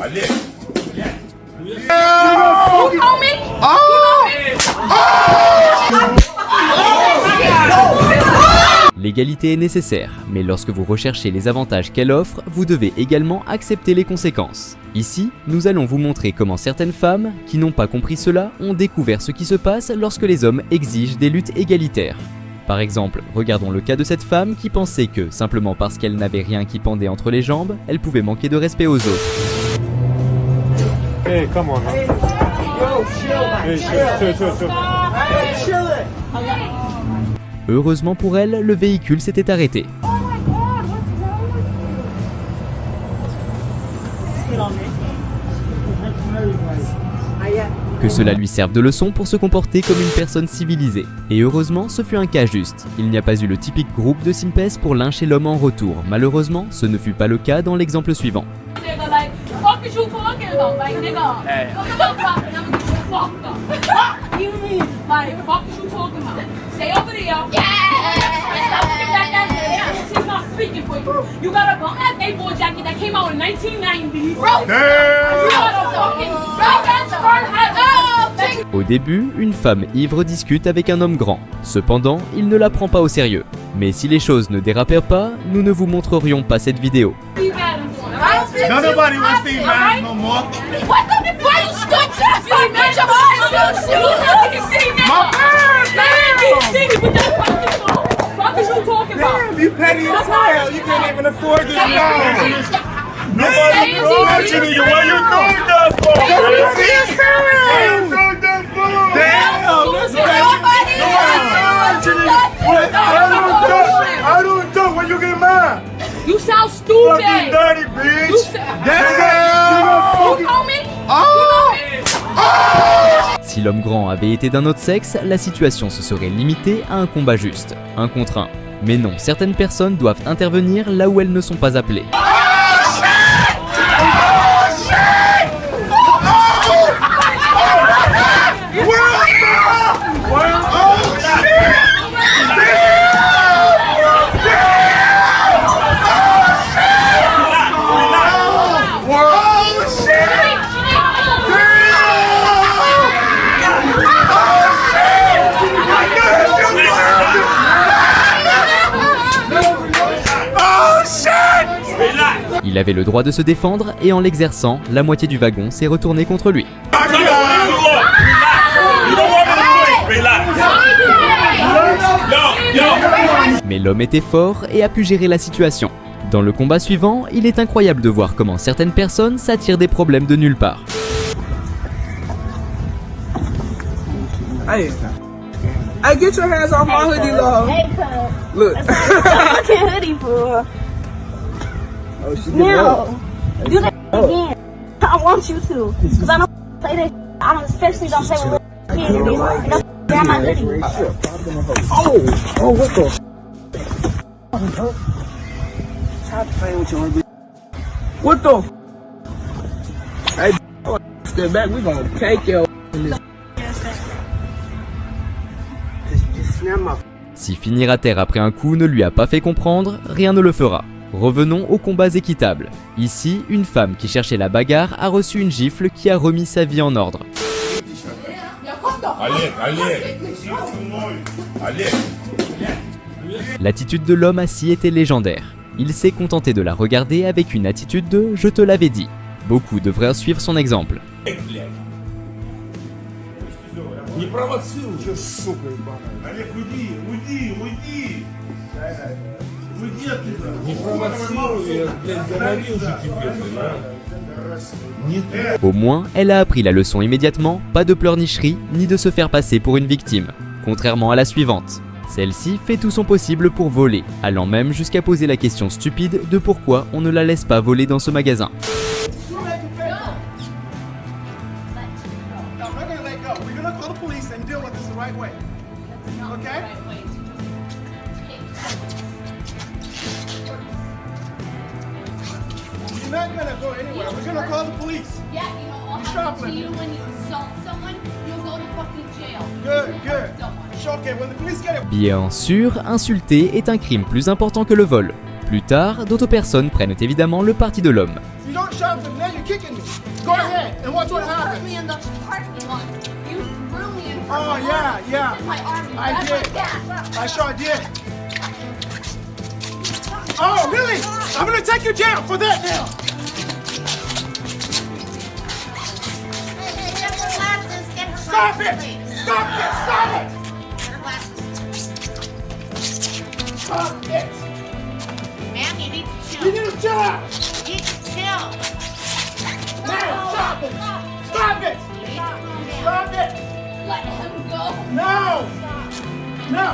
Allez. L'égalité est nécessaire, mais lorsque vous recherchez les avantages qu'elle offre, vous devez également accepter les conséquences. Ici, nous allons vous montrer comment certaines femmes, qui n'ont pas compris cela, ont découvert ce qui se passe lorsque les hommes exigent des luttes égalitaires. Par exemple, regardons le cas de cette femme qui pensait que, simplement parce qu'elle n'avait rien qui pendait entre les jambes, elle pouvait manquer de respect aux autres. Hey, come on, man. Hey, chill. Heureusement pour elle, le véhicule s'était arrêté. Que cela lui serve de leçon pour se comporter comme une personne civilisée. Et heureusement, ce fut un cas juste. Il n'y a pas eu le typique groupe de simpes pour lyncher l'homme en retour. Malheureusement, ce ne fut pas le cas dans l'exemple suivant. Au début, une femme ivre discute avec un homme grand. Cependant, il ne la prend pas au sérieux. Mais si les choses ne dérapèrent pas, nous ne vous montrerions pas cette vidéo. Nobody wants to see mine no more. What the fuck? Why you stood just for me? Your eyes you see now. You see me with that fucking phone. What is you talking about? Damn, you petty as hell. You can't even afford this phone. Nobody watching you. What you doing that for? Nobody doing that for. Damn. Nobody I don't do. When you get mine. You sound stupid. Fucking dirty bitch. You sound. Damn. You know me? Si l'homme grand avait été d'un autre sexe, la situation se serait limitée à un combat juste, 1 contre 1. Mais non, certaines personnes doivent intervenir là où elles ne sont pas appelées. Il avait le droit de se défendre et en l'exerçant, la moitié du wagon s'est retournée contre lui. Mais l'homme était fort et a pu gérer la situation. Dans le combat suivant, il est incroyable de voir comment certaines personnes s'attirent des problèmes de nulle part. Hey, get your hands off my hoodie, love. Hey, cuz. Look. That's a fucking hoodie, fool. Oh, she No. Do that again. I want you to. Because I don't play that. I don't, especially don't play with little kids. Don't grab my hoodie. Oh, what the? Stop playing with your hoodie. What the? Hey, step back. We gonna take your. Just snap my. Si finir à terre après un coup ne lui a pas fait comprendre, rien ne le fera. Revenons aux combats équitables. Ici, une femme qui cherchait la bagarre a reçu une gifle qui a remis sa vie en ordre. L'attitude de l'homme assis était légendaire. Il s'est contenté de la regarder avec une attitude de « je te l'avais dit ». Beaucoup devraient suivre son exemple. Не провоцируй. Че, сука, ебаная? Олег, уйди. Уйди оттуда. Не провоцируй, я, блядь, говорил же тебе, Au moins, elle a appris la leçon immédiatement, pas de pleurnicherie, ni de se faire passer pour une victime. Contrairement à la suivante. Celle-ci fait tout son possible pour voler, allant même jusqu'à poser la question stupide de pourquoi on ne la laisse pas voler dans ce magasin. not gonna go anywhere. We're gonna call the police. Yeah, you know, I'll happen to you when you assault someone, you'll go to fucking jail. Good, good. Okay, when the police get it. Bien sûr, insulter est un crime plus important que le vol. Plus tard, d'autres personnes prennent évidemment le parti de l'homme. You don't shove me, now you're kicking me. Go ahead and watch what You hurt happens. me in the parking lot. You threw me in Oh, yeah, yeah. my arm. I That's did. like that. I sure did. Oh, really? I'm gonna take you down for that now. Stop it! Stop it! Stop it! Stop it! Ma'am, you need to You chill. need to chill out! You need to chill. Man, stop it! Stop it! You need to calm down. Stop it! Let him go. No! No!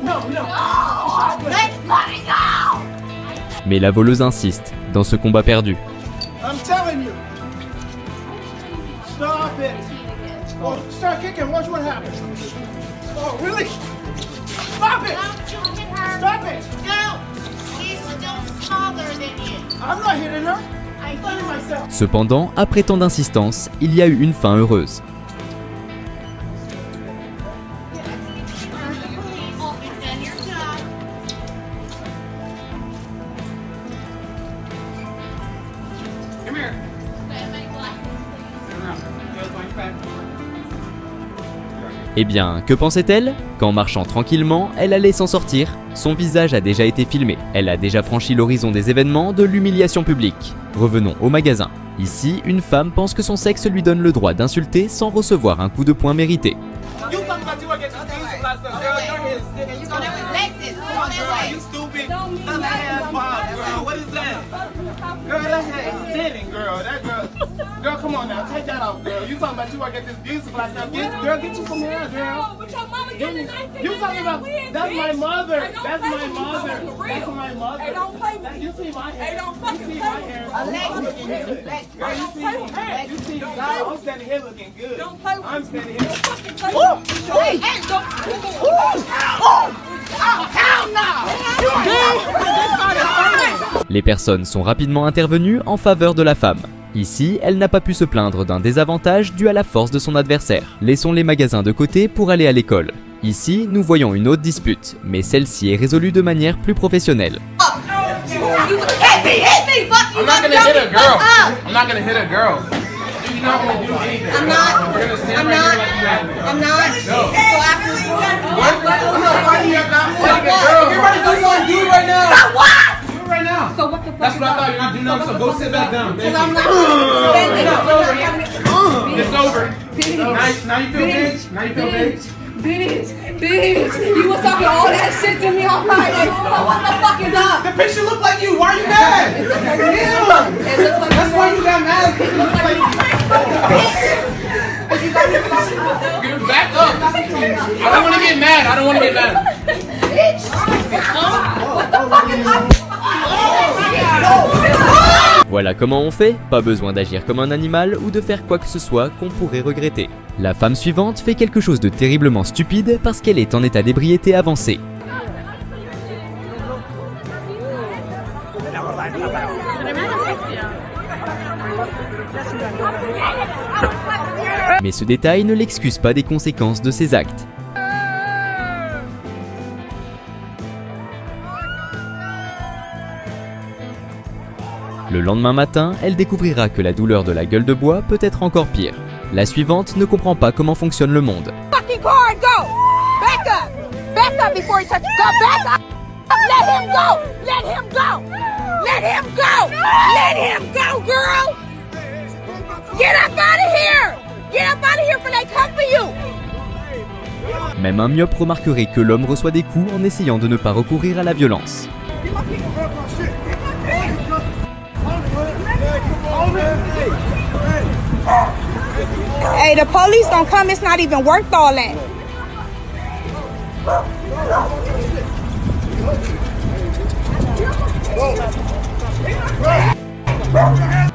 No, no! Stop it. Let me go. Mais la voleuse insiste, dans ce combat perdu. I'm telling you! Stop it! Oh, start kicking, watch what happens. Oh, really? Stop it! Don't you hit her. Stop it! No. She's still smaller than you. I'm not hitting her. I I'm fighting myself. Cependant, après tant d'insistance, il y a eu une fin heureuse. The police. You've done your job. Come here. Eh bien, que pensait-elle? Qu'en marchant tranquillement, elle allait s'en sortir. Son visage a déjà été filmé. Elle a déjà franchi l'horizon des événements de l'humiliation publique. Revenons au magasin. Ici, une femme pense que son sexe lui donne le droit d'insulter sans recevoir un coup de poing mérité. You talking about you against these last girl, your head is sitting. You gonna relax this. Go that way. You stupid. That ass bob, girl. What is that? Girl, that head is sitting, girl. That girl, come on now, take that off, girl. You talking about you against this beauty supply stuff? Girl, get you some hair, girl. But your mama getting a nice You talking about? That's my mother. That's my mother. That's my mother. Hey, don't play with me. You see my hair? Hey, don't fucking You see play my with me. hair? Alexis, relax. Girl, you see me? You see me? I'm standing here looking good. Don't play with me. I'm standing here. Hey, hey, don't. Les personnes sont rapidement intervenues en faveur de la femme. Ici, elle n'a pas pu se plaindre d'un désavantage dû à la force de son adversaire. Laissons les magasins de côté pour aller à l'école. Ici, nous voyons une autre dispute, mais celle-ci est résolue de manière plus professionnelle. Hit me, fuck you. I'm not gonna hit a girl. I'm not gonna hit a girl. You're not gonna do anything. I'm not. We're gonna stand I'm right not. here like you have been. I'm not. So after school. What? You're not hitting a girl. You're ready to do something. Do it right now. So what? Do it right now. So what the fuck? That's what I thought you were doing. No, so go sit back down. Because I'm Thank not. you. It's over. Now you feel big. Now you feel big. Bitch, you was talking all that shit to me on Friday. So what the fuck is up? The picture look like you. Why are you mad? It looks like That's why you got mad. It look like you. Get back up. I don't want to get mad. I don't want to get mad. what the fuck is up? Voilà comment on fait, pas besoin d'agir comme un animal ou de faire quoi que ce soit qu'on pourrait regretter. La femme suivante fait quelque chose de terriblement stupide parce qu'elle est en état d'ébriété avancée. Mais ce détail ne l'excuse pas des conséquences de ses actes. Le lendemain matin, elle découvrira que la douleur de la gueule de bois peut être encore pire. La suivante ne comprend pas comment fonctionne le monde. Fucking car and go. Back up. Back up before he touches. Go back up. Let him go. Let him go. Let him go. Let him go, girl. Get up out of here. Get up out of here before they come for you. Même un myope remarquerait que l'homme reçoit des coups en essayant de ne pas recourir à la violence. Hey, the police don't come. It's not even worth all that.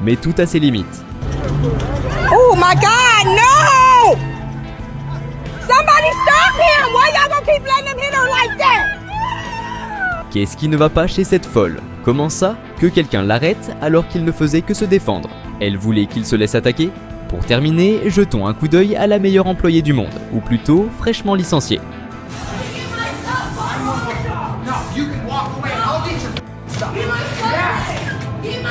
Mais tout a ses limites. Oh my God, no! Somebody stop him! Why y'all gonna keep letting him hit her like that? Qu'est-ce qui ne va pas chez cette folle? Comment ça? Que quelqu'un l'arrête alors qu'il ne faisait que se défendre? Elle voulait qu'il se laisse attaquer? Pour terminer, jetons un coup d'œil à la meilleure employée du monde, ou plutôt fraîchement licenciée. You can walk away. I'll get your. Give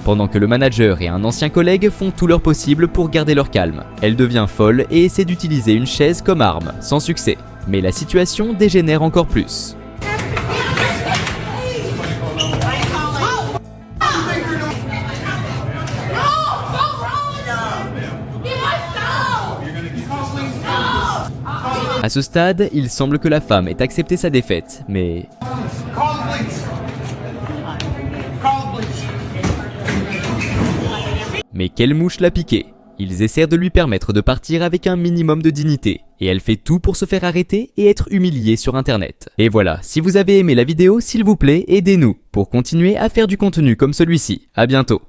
Pendant que le manager et un ancien collègue font tout leur possible pour garder leur calme. Elle devient folle et essaie d'utiliser une chaise comme arme, sans succès. Mais la situation dégénère encore plus. À ce stade, il semble que la femme ait accepté sa défaite, mais... Mais quelle mouche l'a piqué? Ils essaient de lui permettre de partir avec un minimum de dignité, et elle fait tout pour se faire arrêter et être humiliée sur internet. Et voilà, si vous avez aimé la vidéo, s'il vous plaît, aidez-nous pour continuer à faire du contenu comme celui-ci. À bientôt.